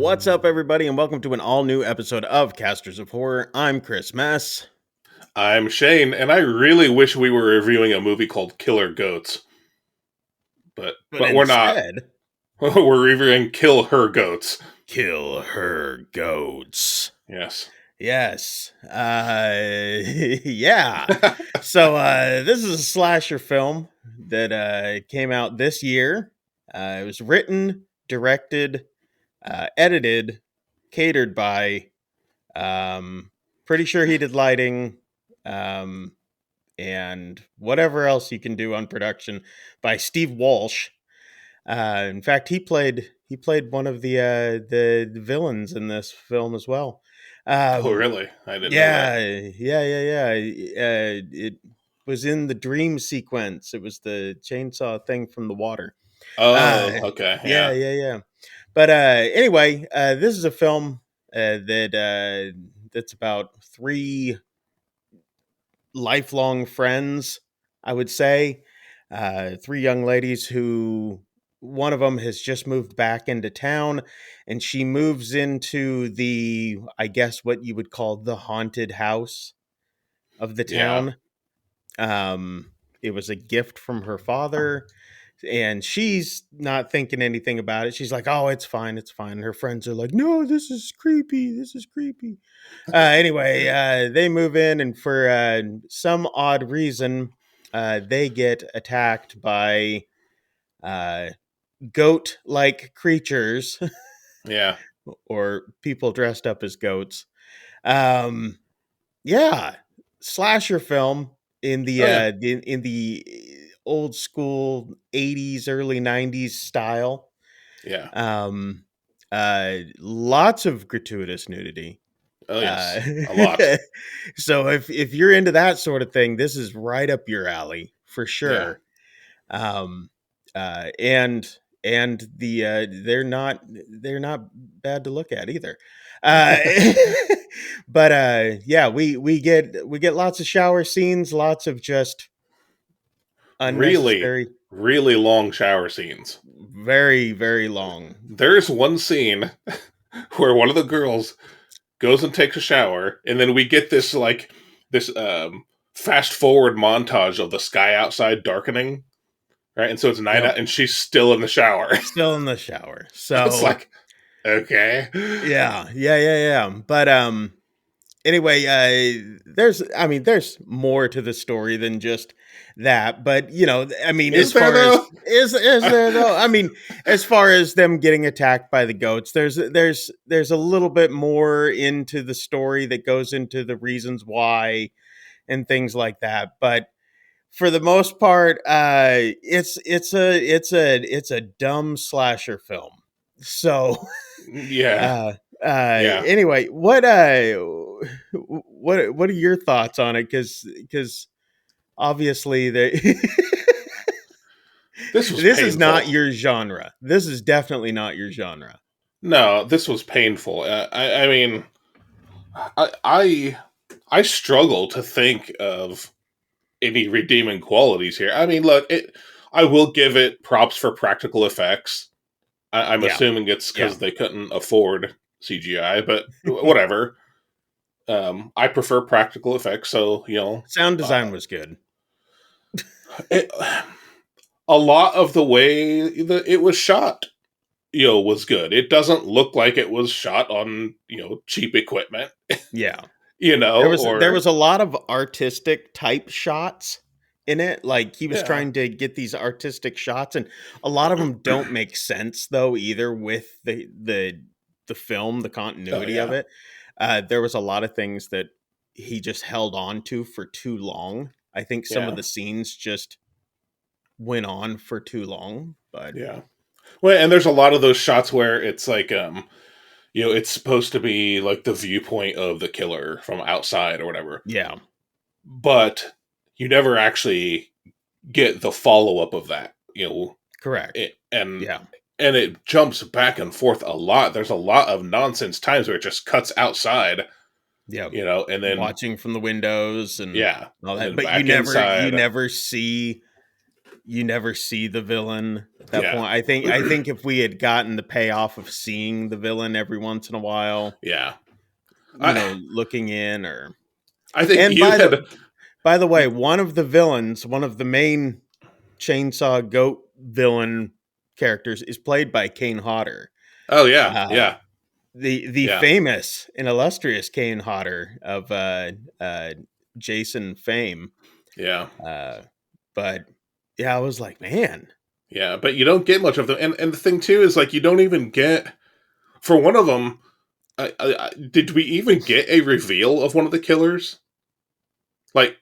What's up, everybody, and welcome to an all-new episode of Casters of Horror. I'm Chris Mess. I'm Shane, and I really wish we were reviewing a movie called Killer Goats. But we're not. Instead, We're reviewing Kill Her Goats. Kill Her Goats. Yes. Yes. Yeah. So, this is a slasher film that came out this year. It was written, directed, edited, catered by, pretty sure he did lighting, and whatever else you can do on production by Steve Walsh. In fact, he played one of the villains in this film as well. Oh, really? I didn't know that. Yeah. It was in the dream sequence. It was the chainsaw thing from the water. Oh, Uh, okay. yeah, Yeah. yeah, yeah. But anyway, this is a film that's about three lifelong friends, I would say. Three young ladies who one of them has just moved back into town, and she moves into I guess, what you would call the haunted house of the Yeah. town. It was a gift from her father, and she's not thinking anything about it. She's like, "Oh, it's fine, it's fine." And her friends are like, "No, this is creepy. This is creepy." Anyway, they move in, and for some odd reason, they get attacked by uh, goat-like creatures Yeah. or people dressed up as goats. Um, yeah, slasher film in the Oh, yeah. old school 80s, early 90s style. Yeah. Lots of gratuitous nudity. Oh, Uh, yes. A lot. so if you're into that sort of thing, this is right up your alley for Yeah. sure. Um, and they're not bad to look at either. Uh, but yeah, we get lots of shower scenes, lots of just Really, unnecessary, really long shower scenes. very very long. There's one scene where one of the girls goes and takes a shower, and then we get this fast forward montage of the sky outside darkening, right? And so it's night Yep, out, and she's still in the shower. still in the shower. It's So like, okay. yeah. But anyway, there's more to the story than just that. But I mean, as Is there far as though? is there though? I mean, as far as them getting attacked by the goats, there's a little bit more into the story that goes into the reasons why and things like that. But for the most part, it's a dumb slasher film. So Yeah, uh yeah. anyway, what are your thoughts on it? Because obviously This was this is not painful. your genre. This is definitely not your genre. No, this was painful. I mean, I struggle to think of any redeeming qualities here. I mean, look, I will give it props for practical effects. I'm Yeah, assuming it's yeah. because they couldn't afford CGI, but whatever. I prefer practical effects, so Sound uh, design was good. it, a lot of the way that it was shot, was good. It doesn't look like it was shot on cheap equipment, Yeah. There or was a lot of artistic type shots in it. Like, he was yeah, trying to get these artistic shots, and a lot of them don't make sense though either with the film, the oh continuity of yeah, it. There was a lot of things that he just held on to for too long. I think some of yeah, the scenes just went on for too long, but yeah. Well, and there's a lot of those shots where it's like, it's supposed to be like the viewpoint of the killer from outside or whatever, yeah, but you never actually get the follow up of that, correct. it, and Yeah. and it jumps back and forth a lot. There's a lot of nonsense times where it just cuts outside, Yeah. and then Watching from the windows and yeah, all and that, then but you back never you inside. never see you never see the villain at that Yeah. point. I think if we had gotten the payoff of seeing the villain every once in a while, Yeah. I looking in or I think and you had. by the way, one of the villains, one of the main chainsaw goat villain characters is played by Kane Hodder. Oh yeah, Uh, yeah, the yeah, famous and illustrious Kane Hodder of uh, Jason fame. yeah, Uh, but yeah, I was like, man, yeah. But you don't get much of them, and the thing too is like you don't even get for one of them. Did we even get a reveal of one of the killers? Like,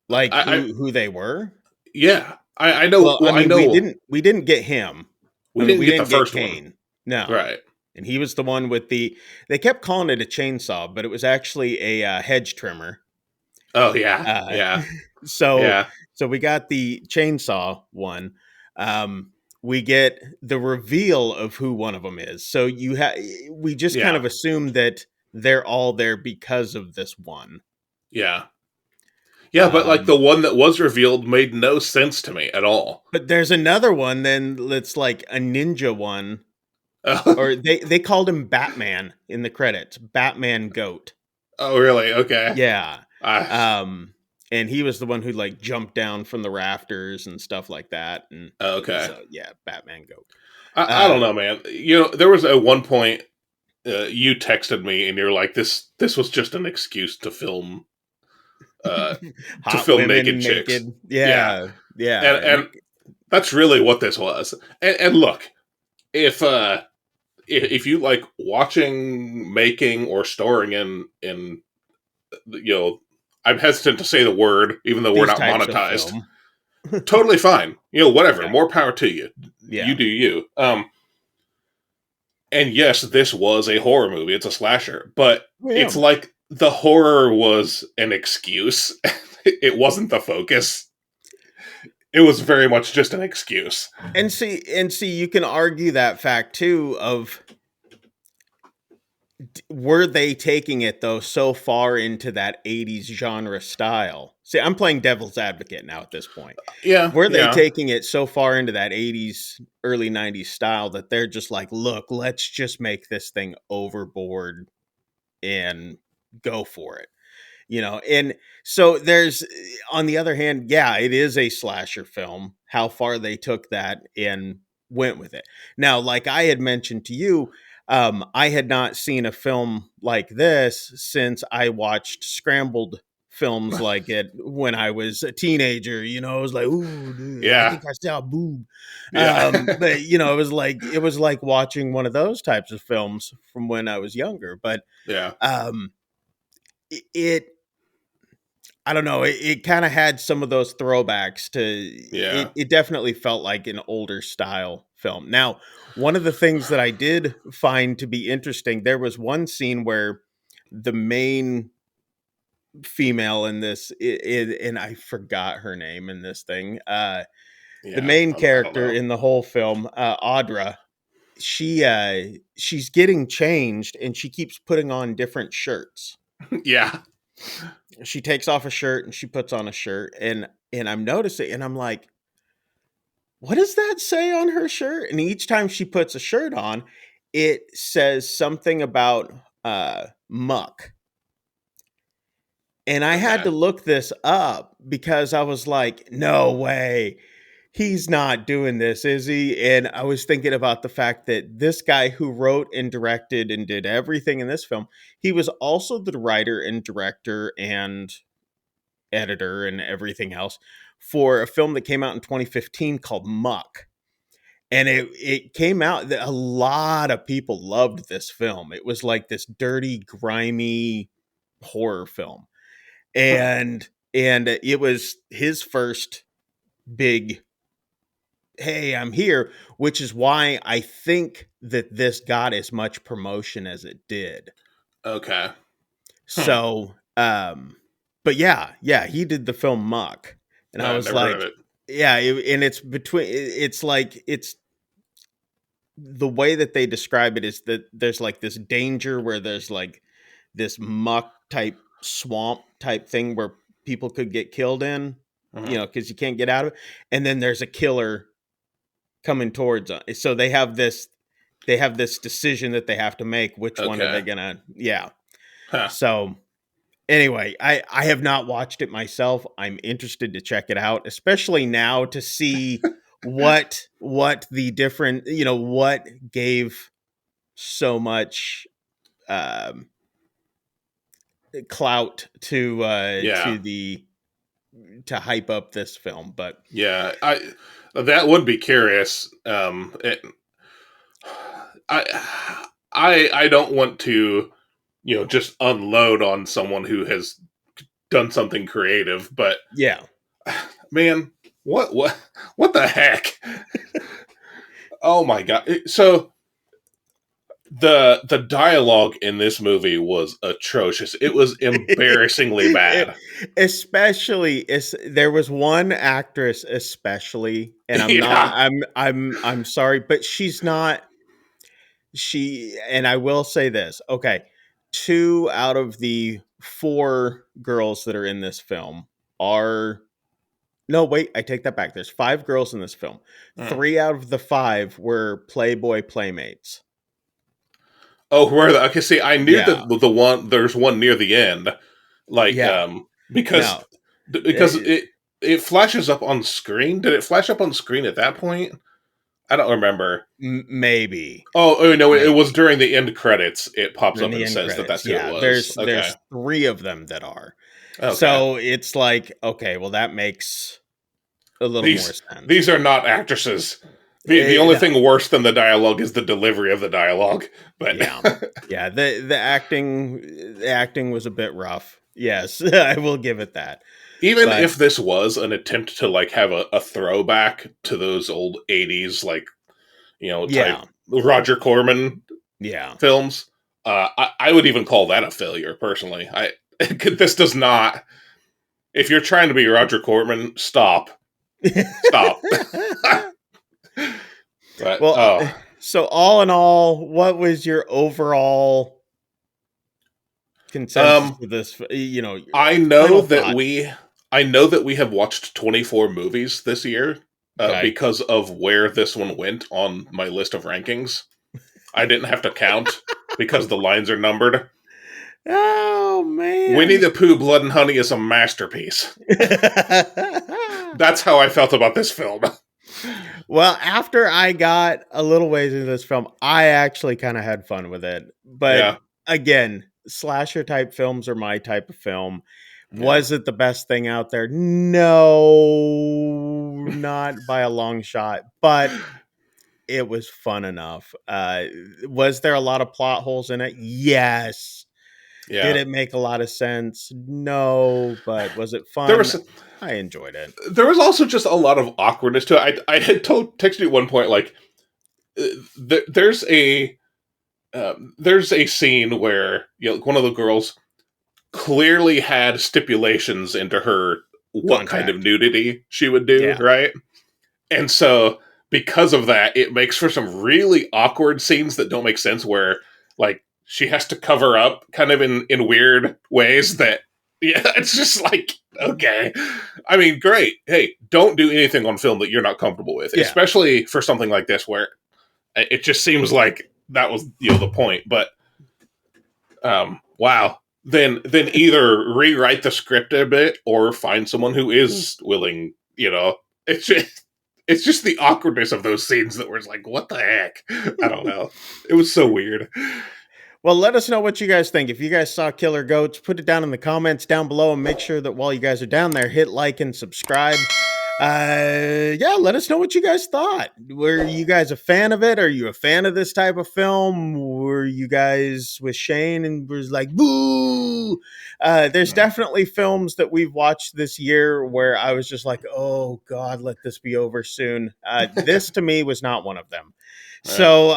like I who they were. yeah, I know. Well, I Well, I mean, know we didn't get him. I we mean, didn't we get the didn't get first one, Kane. No, right? and he was the one with the. They kept calling it a chainsaw, but it was actually a hedge trimmer. Oh yeah, Uh, yeah, so yeah, so we got the chainsaw one. Um, we get the reveal of who one of them is. So we just kind yeah, of assume that they're all there because of this one. yeah, yeah. But like Um, the one that was revealed made no sense to me at all. but there's another one then that's like a ninja one, Oh, or they called him Batman in the credits. Batman Goat. oh really? Okay. Yeah. Uh, Um, and he was the one who like jumped down from the rafters and stuff like that. And okay. so yeah, Batman Goat. I don't Uh, know, man. You know, there was at one point you texted me and you're like, "This was just an excuse uh, to Hot film naked women chicks." naked. Yeah, Yeah. Yeah. and that's really what this was. And look, if if you like watching, making, or starring in you know, I'm hesitant to say the word, even though we're These not types of monetized. film. Totally fine. You know, whatever. Yeah. More power to you. You Yeah. do you. And yes, this was a horror movie. It's a slasher, but Yeah. it's like the horror was an excuse. It wasn't the focus. It was very much just an excuse. And see, you can argue that fact too of were they taking it though so far into that 80s genre style? See, I'm playing devil's advocate now at this point. Yeah, Were they yeah, taking it so far into that 80s, early 90s style that they're just like, look, let's just make this thing overboard and go for it? And so there's, on the other hand, yeah, it is a slasher film. How far they took that and went with it. Now, like I had mentioned to you, I had not seen a film like this since I watched scrambled films like it when I was a teenager. I was like, ooh, dude, I yeah, think I saw a boob. yeah, But it was like watching one of those types of films from when I was younger. But yeah, um it I don't know. It kind of had some of those throwbacks to yeah. it. It definitely felt like an older style film. Now, one of the things that I did find to be interesting, there was one scene where the main female in this, and I forgot her name in this thing. The Yeah, main I don't character know. in the whole film, Audra, she's getting changed, and she keeps putting on different shirts. Yeah, She takes off a shirt and she puts on a shirt, and I'm noticing, and I'm like, what does that say on her shirt? And each time she puts a shirt on, it says something about muck. And I had okay. to look this up because I was like, no way. He's not doing this, is he? And I was thinking about the fact that this guy who wrote and directed and did everything in this film, he was also the writer and director and editor and everything else for a film that came out in 2015 called Muck. And it came out that a lot of people loved this film. It was like this dirty, grimy horror film. Huh. And it was his first big, hey, I'm here, which is why I think that this got as much promotion as it did. Okay. Hmm. So, but yeah, he did the film Muck, and I No, was never heard of like, it. yeah, and it's like it's the way that they describe it is that there's like this danger where there's like this muck type swamp type thing where people could get killed in. Mhm. because you can't get out of it. And then there's a killer coming towards us. So they have this decision that they have to make. Which one are Okay. they gonna? Yeah. Huh. So anyway, I have not watched it myself. I'm interested to check it out, especially now to see what the different what gave so much um, clout Yeah. to hype up this film. But Yeah. I that would be curious. I don't want to, just unload on someone who has done something creative, but yeah, man, what the heck? Oh my god. So the dialogue in this movie was atrocious. It was embarrassingly bad. There was one actress especially, and I'm not Yeah. I'm sorry, but she's not she and I will say this. Okay, 2 out of the 4 girls that are in this film are no, wait, I take that back. There's 5 girls in this film. Mm. 3 out of the 5 were Playboy playmates. Oh, where the okay? See, I knew Yeah. that the one there's one near the end, like Yeah. because No. because eh, it flashes up on screen. Did it flash up on screen at that point? I don't remember. Maybe. Oh no, it was Maybe. during the end credits. It pops In up the and end says that credits. that's who it Yeah, was. Okay, there's 3 of them that are. okay. So it's like, okay, well that makes a little more These sense. these are not actresses. The only No. thing worse than the dialogue is the delivery of the dialogue. But Yeah. Yeah, the acting was a bit rough. Yes, I will give it that. even But if this was an attempt to like have a throwback to those old '80s like type yeah. Roger Corman Yeah. films, I would even call that a failure personally. I this does not. If you're trying to be Roger Corman, stop. But Well, oh, so all in all, what was your overall consensus um, of this, I know final that thought? we have watched 24 movies this year Okay. because of where this one went on my list of rankings. I didn't have to count because the lines are numbered. Oh Winnie man. the Pooh Blood and Honey is a masterpiece. That's how I felt about this film. Well, after I got a little ways into this film, I actually kind of had fun with it. But Yeah, again, slasher type films are my type of film. yeah. Was it the best thing out there? No, not by a long shot, but it was fun enough. Was there a lot of plot holes in it? Yes. Did Yeah. it make a lot of sense? No, but was it There fun? was I enjoyed it. there was also just a lot of awkwardness to it. I had texted you at one point like there's a scene where one of the girls clearly had stipulations into her what kind of Contact. nudity she would do, Yeah. right? And so because of that, it makes for some really awkward scenes that don't make sense where like she has to cover up kind of in weird ways that yeah, it's just like okay. I mean, great. Hey, don't do anything on film that you're not comfortable with, Yeah. especially for something like this where it just seems like that was the point. But wow. Then either rewrite the script a bit or find someone who is willing. It's just the awkwardness of those scenes that was like, what the heck? I don't know. It was so weird. Well, let us know what you guys think. If you guys saw Killer Goats, put it down in the comments down below and make sure that while you guys are down there, hit like and subscribe. Yeah, let us know what you guys thought. Were you guys a fan of it? Are you a fan of this type of film? Were you guys with Shane and was like, boo? There's definitely films that we've watched this year where I was just like, oh God, let this be over soon. This to me was not one of them. Uh, So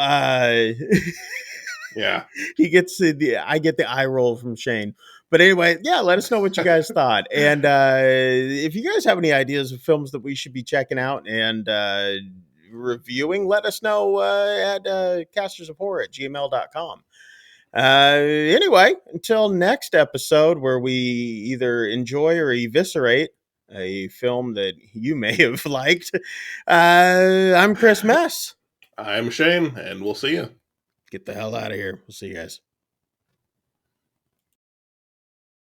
yeah. I get the eye roll from Shane. But anyway, yeah, let us know what you guys thought. And if you guys have any ideas of films that we should be checking out and reviewing, let us know at castersofhorror@gmail.com. Anyway, until next episode where we either enjoy or eviscerate a film that you may have liked. I'm Chris Mess. I'm Shane, and we'll see you. Get the hell out of here. We'll see you guys.